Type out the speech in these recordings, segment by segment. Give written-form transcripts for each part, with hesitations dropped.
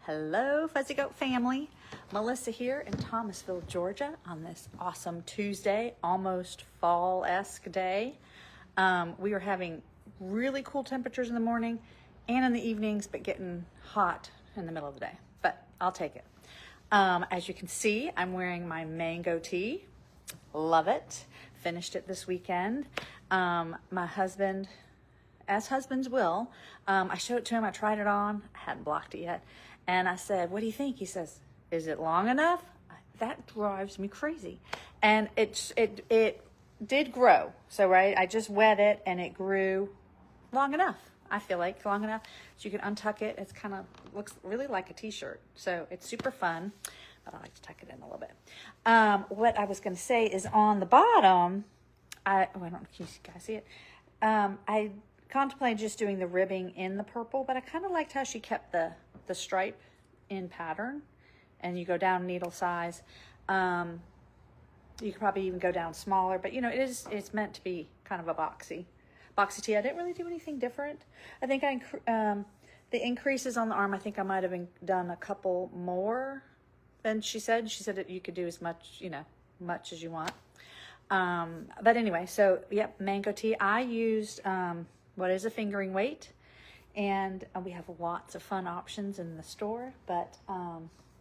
Hello, Fuzzy Goat family. Melissa here in Thomasville, Georgia on this awesome Tuesday, almost fall-esque day. We are having really cool temperatures in the morning and in the evenings, but getting hot in the middle of the day, but I'll take it. As you can see, I'm wearing my mango tee. Love it. Finished it this weekend. My husband, as husbands will, I showed it to him. I tried it on. I hadn't blocked it yet. And I said, what do you think? He says, is it long enough? That drives me crazy. And it did grow. So, right, I just wet it and it grew long enough. I feel like long enough. So you can untuck it. It's kind of looks really like a t-shirt. So it's super fun. But I like to tuck it in a little bit. What I was going to say is on the bottom, I don't know, can you guys see it? I contemplated just doing the ribbing in the purple, but I kind of liked how she kept the stripe in pattern, and you go down needle size. You could probably even go down smaller, but you know, it's meant to be kind of a boxy tee. I didn't really do anything different. I think the increases on the arm, I think I might have done a couple more than she said. She said that you could do as much, much as you want. But anyway, so yep, mango tee. I used what is a fingering weight, and we have lots of fun options in the store. But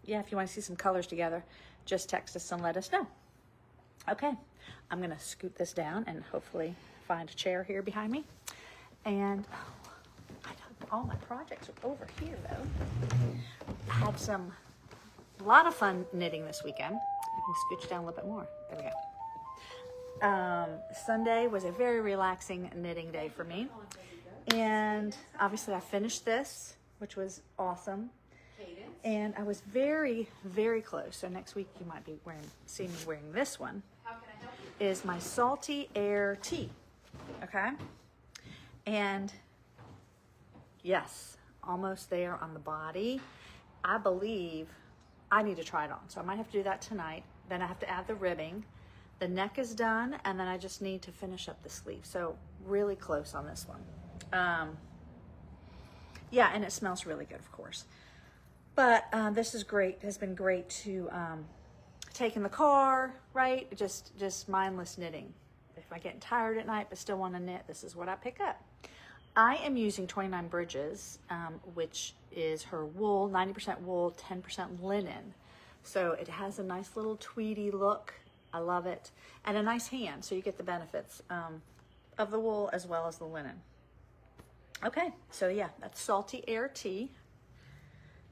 yeah, if you want to see some colors together, just text us and let us know. Okay, I'm gonna scoot this down and hopefully find a chair here behind me. And all my projects are over here though. I had a lot of fun knitting this weekend. I can scooch down a little bit more. There we go. Sunday was a very relaxing knitting day for me. And obviously I finished this, which was awesome. And I was very, very close. So next week you might be see me wearing this one. Is my Salty Air tee. Okay. And yes, almost there on the body. I believe I need to try it on. So I might have to do that tonight. Then I have to add the ribbing. The neck is done, and then I just need to finish up the sleeve. So really close on this one. Yeah, and it smells really good, of course. But this is great. It has been great to take in the car, right? Just mindless knitting. If I get tired at night but still want to knit, this is what I pick up. I am using 29 Bridges, which is her wool, 90% wool, 10% linen. So it has a nice little tweedy look. I love it. And a nice hand, so you get the benefits of the wool as well as the linen. Okay, so yeah, that's Salty Air tee.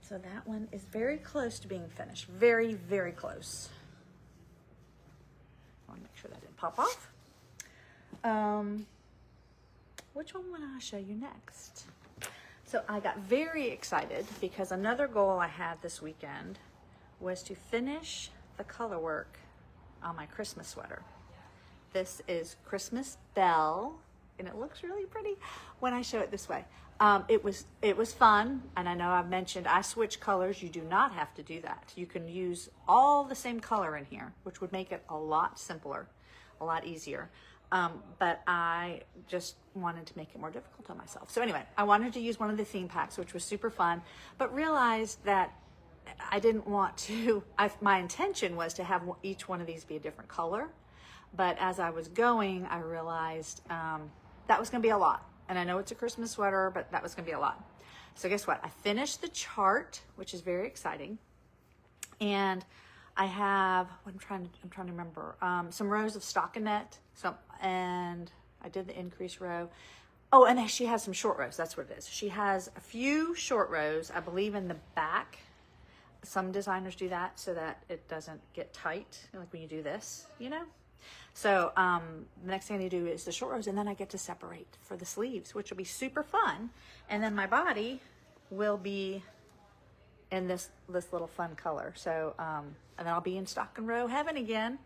So that one is very close to being finished. Very, very close. I want to make sure that didn't pop off. Which one will I show you next? So I got very excited because another goal I had this weekend was to finish the color work on my Christmas sweater. This is Christmas Bell, and it looks really pretty when I show it this way. It was fun, and I know I've mentioned I switch colors. You do not have to do that. You can use all the same color in here, which would make it a lot simpler, a lot easier. But I just wanted to make it more difficult on myself. So anyway, I wanted to use one of the theme packs, which was super fun, but realized that I didn't want to, my intention was to have each one of these be a different color. But as I was going, I realized that was going to be a lot. And I know it's a Christmas sweater, but that was going to be a lot. So guess what? I finished the chart, which is very exciting. And I have, I'm trying to remember, some rows of stockinette. And I did the increase row. Oh, and then she has some short rows. That's what it is. She has a few short rows, I believe, in the back. Some designers do that so that it doesn't get tight, like when you do this, So the next thing I do is the short rows, and then I get to separate for the sleeves, which will be super fun. And then my body will be in this little fun color. So, and then I'll be in stocking row heaven again.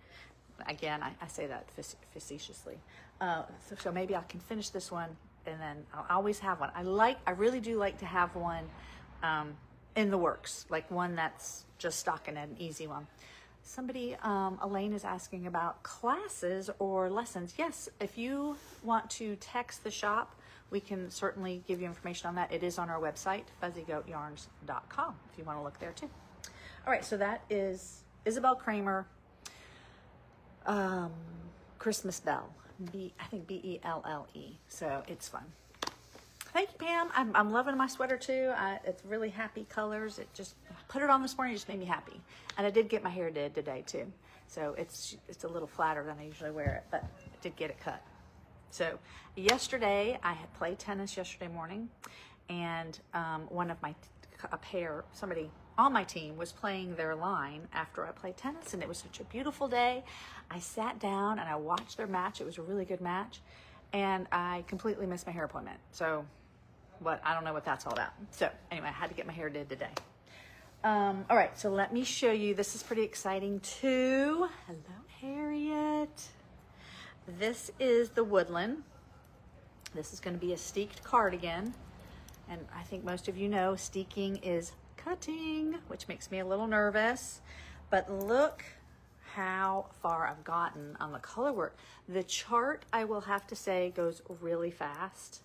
Again, I say that facetiously. So maybe I can finish this one, and then I'll always have one. I really do like to have one in the works, like one that's just stockinette, an easy one. Somebody, Elaine is asking about classes or lessons. Yes, if you want to text the shop we can certainly give you information on that. It is on our website, fuzzygoatyarns.com, if you want to look there too. All right, so that is Isabel Kramer, Christmas Bell, I think Belle. So it's fun. Thank you, Pam. I'm loving my sweater too. It's really happy colors. It just, put it on this morning, it just made me happy. And I did get my hair did today too. So it's a little flatter than I usually wear it, but I did get it cut. So yesterday, I had played tennis yesterday morning, and somebody on my team was playing their line after I played tennis, and it was such a beautiful day. I sat down and I watched their match. It was a really good match, and I completely missed my hair appointment. So, I don't know what that's all about. So anyway, I had to get my hair did today. All right, so let me show you. This is pretty exciting too. Hello, Harriet. This is the Woodland. This is going to be a steeked cardigan. And I think most of you know steeking is cutting, which makes me a little nervous. But look how far I've gotten on the color work. The chart, I will have to say, goes really fast.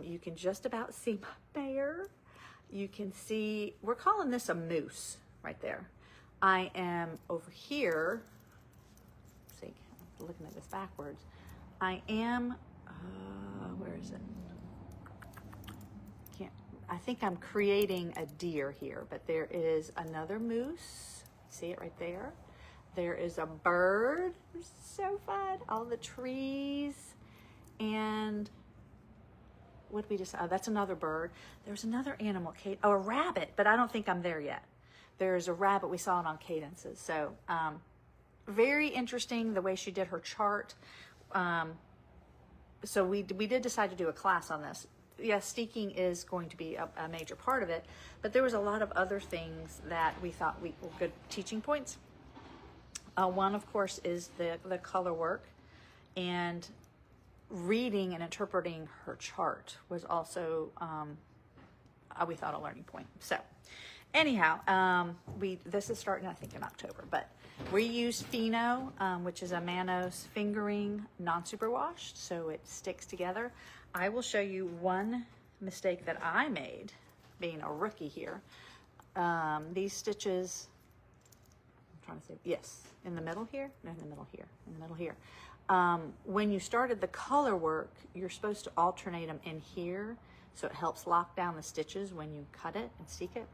You can just about see my bear. You can see, we're calling this a moose right there. I am over here, see, I'm looking at this backwards. I am, where is it? I think I'm creating a deer here, but there is another moose. See it right there? There is a bird. It's so fun. All the trees. And what did we just, that's another bird. There's another animal, Kate. Oh, a rabbit, but I don't think I'm there yet. There's a rabbit. We saw it on Cadences. So very interesting the way she did her chart. So we did decide to do a class on this. Yes, steeking is going to be a major part of it, but there was a lot of other things that we thought were good teaching points. One, of course, is the color work, and reading and interpreting her chart was also, we thought, a learning point. So anyhow, this is starting, I think, in October, but we use Pheno, which is a Manos fingering non-superwashed, so it sticks together. I will show you one mistake that I made, being a rookie here. These stitches, I'm trying to say, yes, in the middle here, no, in the middle here, in the middle here. When you started the color work, you're supposed to alternate them in here, so it helps lock down the stitches when you cut it and seek it.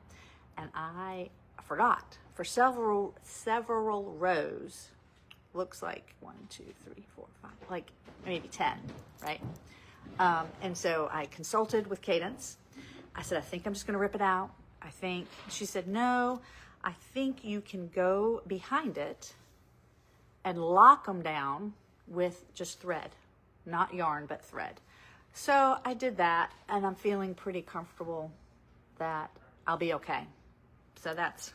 And I forgot. For several rows, looks like 1, 2, 3, 4, 5, like maybe 10, right? And so I consulted with Cadence. I said, I think I'm just going to rip it out. She said, no, I think you can go behind it and lock them down with just thread, not yarn, but thread. So I did that, and I'm feeling pretty comfortable that I'll be okay. So that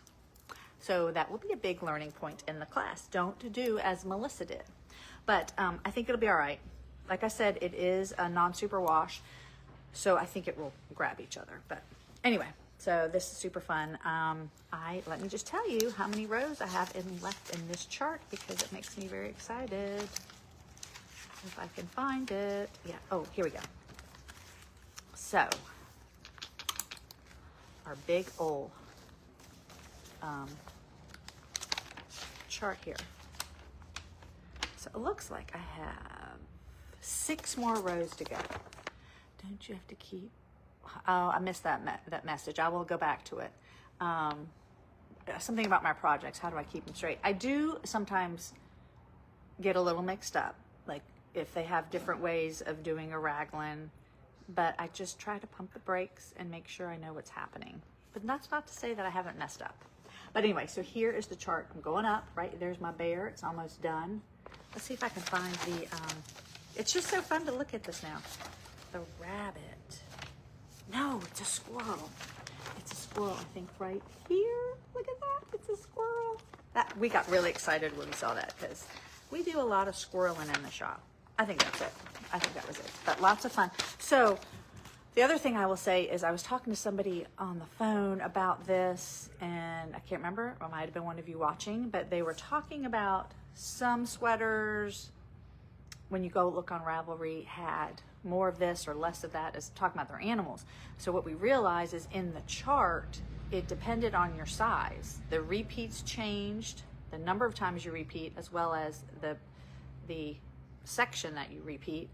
will be a big learning point in the class. Don't do as Melissa did, but I think it'll be all right. Like I said, it is a non-super wash, so I think it will grab each other. But anyway, so this is super fun. Let me just tell you how many rows I have left in this chart, because it makes me very excited. If I can find it. Yeah, oh, here we go. So, our big old chart here. So it looks like I have 6 more rows to go. Don't you have to keep? Oh, I missed that message. I will go back to it. Something about my projects. How do I keep them straight? I do sometimes get a little mixed up, like if they have different ways of doing a raglan, but I just try to pump the brakes and make sure I know what's happening. But that's not to say that I haven't messed up. But anyway, so here is the chart. I'm going up, right? There's my bear. It's almost done. Let's see if I can find the, it's just so fun to look at this now. The rabbit. No, it's a squirrel. It's a squirrel, I think, right here. Look at that. It's a squirrel. We got really excited when we saw that, because we do a lot of squirreling in the shop. I think that's it. I think that was it. But lots of fun. So the other thing I will say is I was talking to somebody on the phone about this, and I can't remember. It might have been one of you watching, but they were talking about some sweaters, when you go look on Ravelry, had more of this or less of that, is talking about their animals. So what we realize is in the chart, it depended on your size. The repeats changed, the number of times you repeat, as well as the section that you repeat.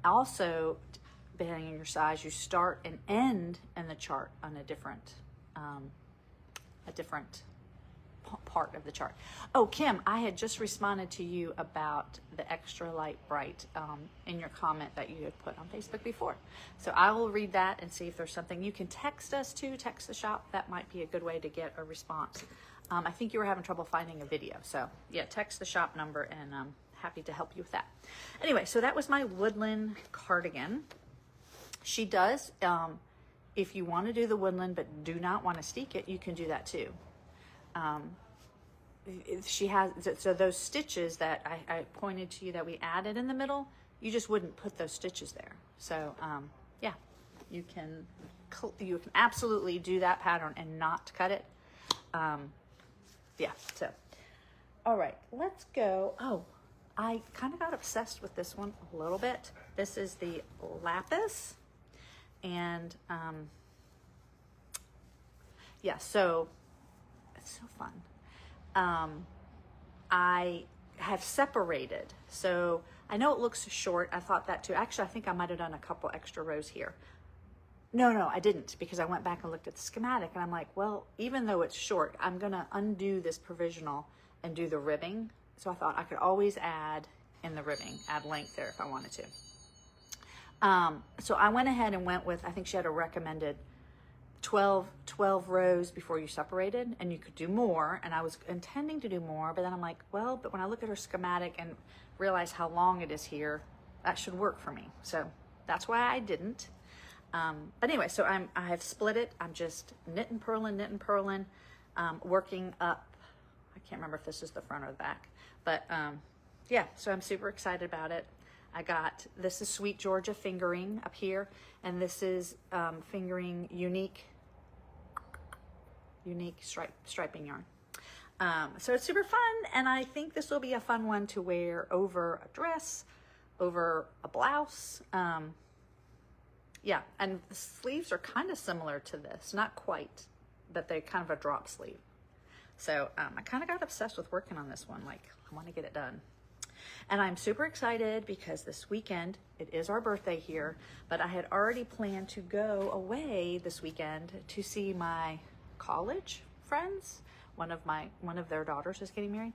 Also, depending on your size, you start and end in the chart on a different part of the chart. Oh, Kim, I had just responded to you about the extra light bright in your comment that you had put on Facebook before. So I will read that and see if there's something. You can text us too, text the shop. That might be a good way to get a response. I think you were having trouble finding a video. So yeah, text the shop number and I'm happy to help you with that. Anyway, so that was my woodland cardigan. She does, if you want to do the woodland but do not want to steek it, you can do that too. She has, so those stitches that I pointed to you that we added in the middle, you just wouldn't put those stitches there. So yeah, you can absolutely do that pattern and not cut it. Yeah, so all right, let's go. Oh, I kind of got obsessed with this one a little bit. This is the lapis, and yeah, so it's so fun. I have separated, so I know it looks short. I thought that too. Actually, I think I might have done a couple extra rows here. No, I didn't, because I went back and looked at the schematic and I'm like, well, even though it's short, I'm gonna undo this provisional and do the ribbing. So I thought I could always add in the ribbing, add length there if I wanted to. So I went ahead and went with, I think she had a recommended 12 rows before you separated, and you could do more, and I was intending to do more, but then I'm like, well, but when I look at her schematic and realize how long it is here, that should work for me. So that's why I didn't. But anyway, so I have split it. I'm just knit and purling, working up. I can't remember if this is the front or the back, but yeah, so I'm super excited about it. This is Sweet Georgia fingering up here, and this is fingering unique striping yarn. So it's super fun, and I think this will be a fun one to wear over a dress, over a blouse. Yeah, and the sleeves are kind of similar to this, not quite, but they're kind of a drop sleeve. So I kind of got obsessed with working on this one, like I want to get it done. And I'm super excited because this weekend, it is our birthday here, but I had already planned to go away this weekend to see my college friends. One of their daughters is getting married.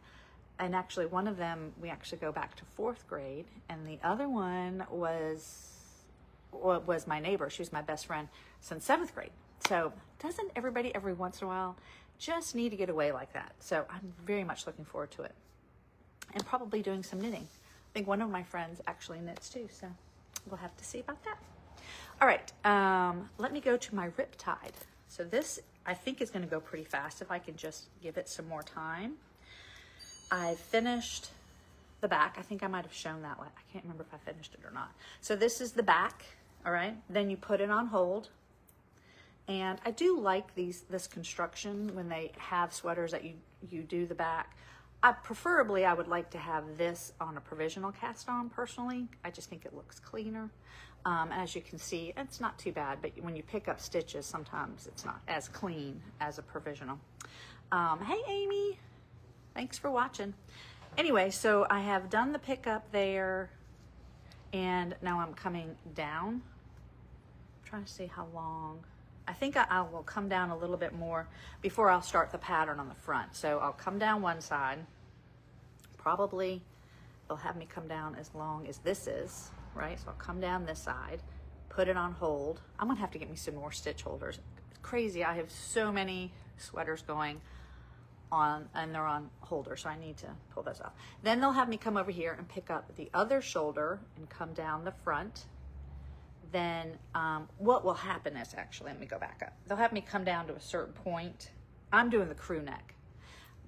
And actually one of them, we actually go back to 4th grade. And the other one was my neighbor. She was my best friend since 7th grade. So doesn't everybody every once in a while just need to get away like that? So I'm very much looking forward to it. And probably doing some knitting. I think one of my friends actually knits too, so we'll have to see about that. All right, let me go to my Riptide. So this, I think, is going to go pretty fast if I can just give it some more time. I finished the back. I think I might have shown that. I can't remember if I finished it or not. So this is the back, all right? Then you put it on hold. And I do like this construction when they have sweaters that you do the back. Preferably, I would like to have this on a provisional cast on personally. I just think it looks cleaner. As you can see, it's not too bad, but when you pick up stitches, sometimes it's not as clean as a provisional. Hey, Amy, thanks for watching. Anyway, so I have done the pickup there, and now I'm coming down. I'm trying to see how long. I think I will come down a little bit more before I'll start the pattern on the front. So I'll come down one side. Probably they'll have me come down as long as this is, right? So I'll come down this side, put it on hold. I'm gonna have to get me some more stitch holders. It's crazy, I have so many sweaters going on and they're on holders, so I need to pull those off. Then they'll have me come over here and pick up the other shoulder and come down the front. Then what will happen is, actually, let me go back up. They'll have me come down to a certain point. I'm doing the crew neck,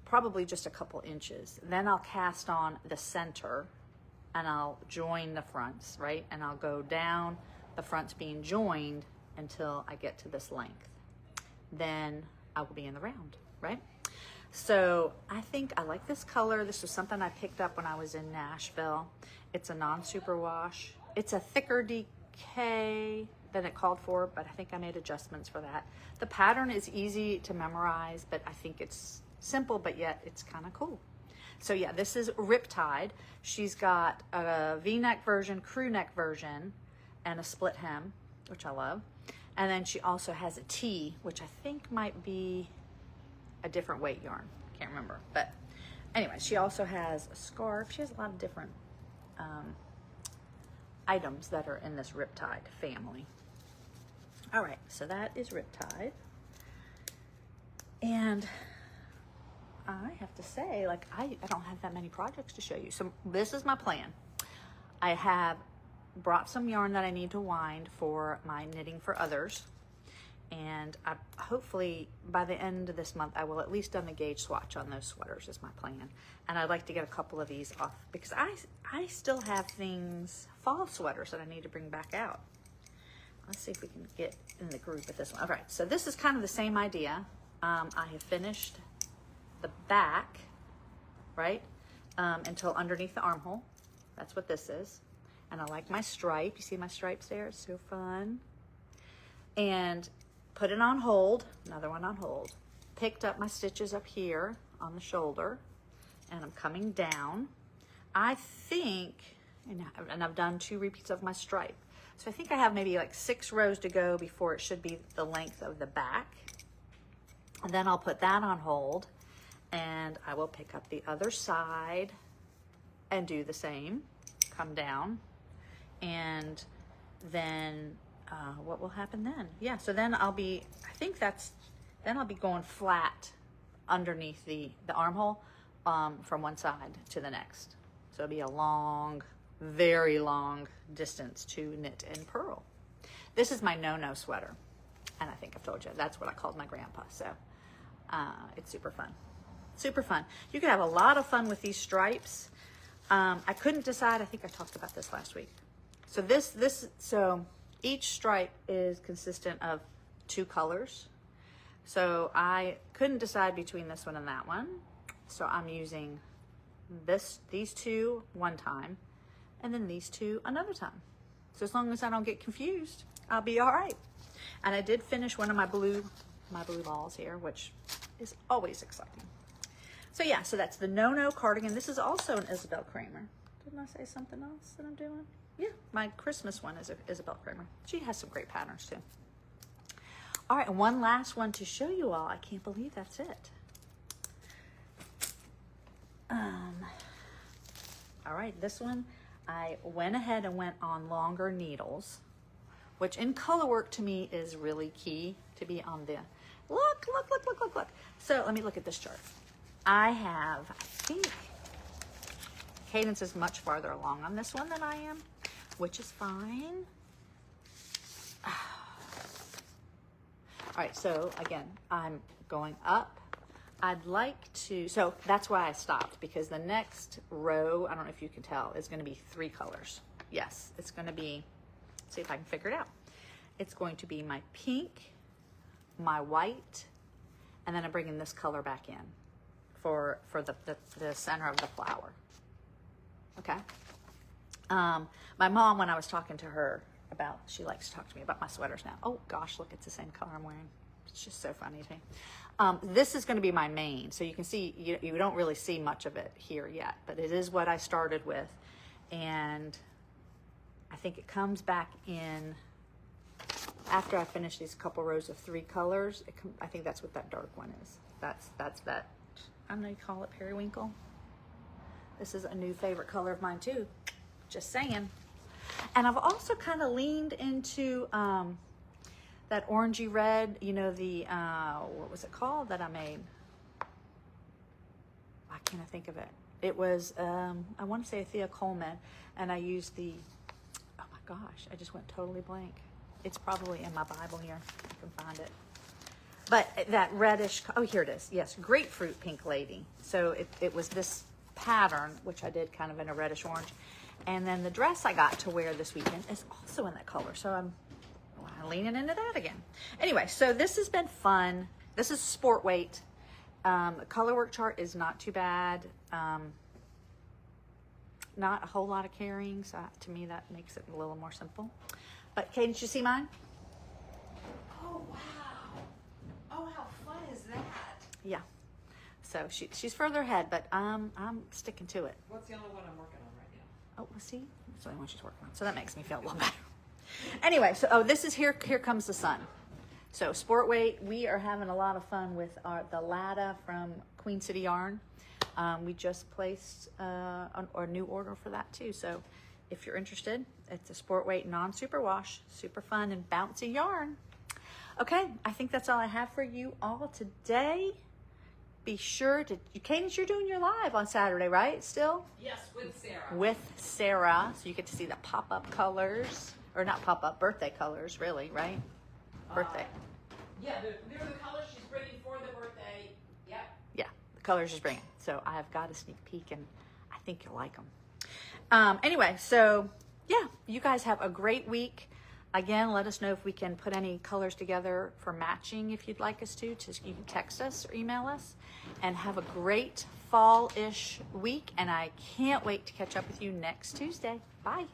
probably just a couple inches. Then I'll cast on the center and I'll join the fronts, right? And I'll go down, the fronts being joined until I get to this length. Then I will be in the round, right? So I think I like this color. This was something I picked up when I was in Nashville. It's a non-superwash. It's a thicker okay than it called for, but I think I made adjustments for that. The pattern is easy to memorize, but I think it's simple, but yet it's kind of cool. So yeah, this is Riptide. She's got a V-neck version, crew neck version, and a split hem, which I love. And then she also has a tee, which I think might be a different weight yarn. Can't remember, but anyway, she also has a scarf. She has a lot of different items that are in this Riptide family. All right, so that is Riptide. And I have to say, like, I don't have that many projects to show you. So this is my plan. I have brought some yarn that I need to wind for my Knitting for Others. And I hopefully by the end of this month, I will at least done the gauge swatch on those sweaters is my plan. And I'd like to get a couple of these off because I still have things, fall sweaters that I need to bring back out. Let's see if we can get in the groove with this one. All right, so this is kind of the same idea. I have finished the back, right, until underneath the armhole. That's what this is. And I like my stripe. You see my stripes there? It's so fun. And put it on hold, another one on hold. Picked up my stitches up here on the shoulder, and I'm coming down. I think, and I've done 2 repeats of my stripe. So I think I have maybe like 6 rows to go before it should be the length of the back. And then I'll put that on hold, and I will pick up the other side and do the same, come down, and then what will happen then? Yeah, so then I'll be, then I'll be going flat underneath the armhole from one side to the next. So it'll be a long, very long distance to knit and purl. This is my no-no sweater, and I think I've told you, that's what I called my grandpa, so it's super fun. Super fun. You can have a lot of fun with these stripes. I couldn't decide, I think I talked about this last week. So so each stripe is consistent of 2 colors. So I couldn't decide between this one and that one. So I'm using these 2 one time, and then these 2 another time. So as long as I don't get confused, I'll be all right. And I did finish one of my blue balls here, which is always exciting. So yeah, so that's the No-No cardigan. This is also an Isabel Kramer. Didn't I say something else that I'm doing? Yeah, my Christmas one is Isabel Kramer. She has some great patterns too. All right, and one last one to show you all. I can't believe that's it. All right, this one, I went ahead and went on longer needles, which in Colorwork to me is really key to be on the, look. So let me look at this chart. I think Cadence is much farther along on this one than I am, which is fine. All right, so again, I'm going up. I'd like to, so that's why I stopped, because the next row, I don't know if you can tell, is going to be 3 colors. Yes, it's going to be, let's see if I can figure it out. It's going to be my pink, my white, and then I'm bringing this color back in for the center of the flower. Okay. My mom, when I was talking to her about, she likes to talk to me about my sweaters now. Oh gosh, look, it's the same color I'm wearing. It's just so funny to me. This is going to be my main, so you can see, you don't really see much of it here yet, but it is what I started with, and I think it comes back in after I finish these couple rows of 3 colors. I think that's what that dark one is. That's that, I don't know, you call it periwinkle. This is a new favorite color of mine too, just saying. And I've also kind of leaned into that orangey red, you know, the, what was it called that I made? Why can't I think of it? It was, I want to say Thea Coleman, and I used the, oh my gosh, I just went totally blank. It's probably in my Bible here. I can find it. But that reddish, oh, here it is. Yes, grapefruit pink lady. So it was this pattern, which I did kind of in a reddish orange. And then the dress I got to wear this weekend is also in that color. So I'm leaning into that again. Anyway, so this has been fun. This is sport weight. The Colorwork chart is not too bad. Not a whole lot of carrying, so to me that makes it a little more simple. But Kaden, did you see mine? Oh, wow. Oh, how fun is that? Yeah. So she's further ahead, but I'm sticking to it. What's the only one I'm working on right now? Oh, see? That's the only one she's working on. So that makes me feel a little better. Anyway, so this is Here Comes the Sun. So sport weight, we are having a lot of fun with the Lada from Queen City Yarn. We just placed a new order for that too. So if you're interested, it's a sport weight non-super wash, super fun and bouncy yarn. Okay, I think that's all I have for you all today. Be sure to, Cadence, you're doing your live on Saturday, right? Still? Yes, with Sarah. With Sarah. So you get to see the pop-up colors, or not pop-up, birthday colors, really, right? Birthday. Yeah, they're the colors she's bringing for the birthday. Yep. Yeah, the colors she's bringing. So I have got a sneak peek, and I think you'll like them. Anyway, so yeah, you guys have a great week. Again, let us know if we can put any colors together for matching if you'd like us to. You can text us or email us. And have a great fall-ish week. And I can't wait to catch up with you next Tuesday. Bye.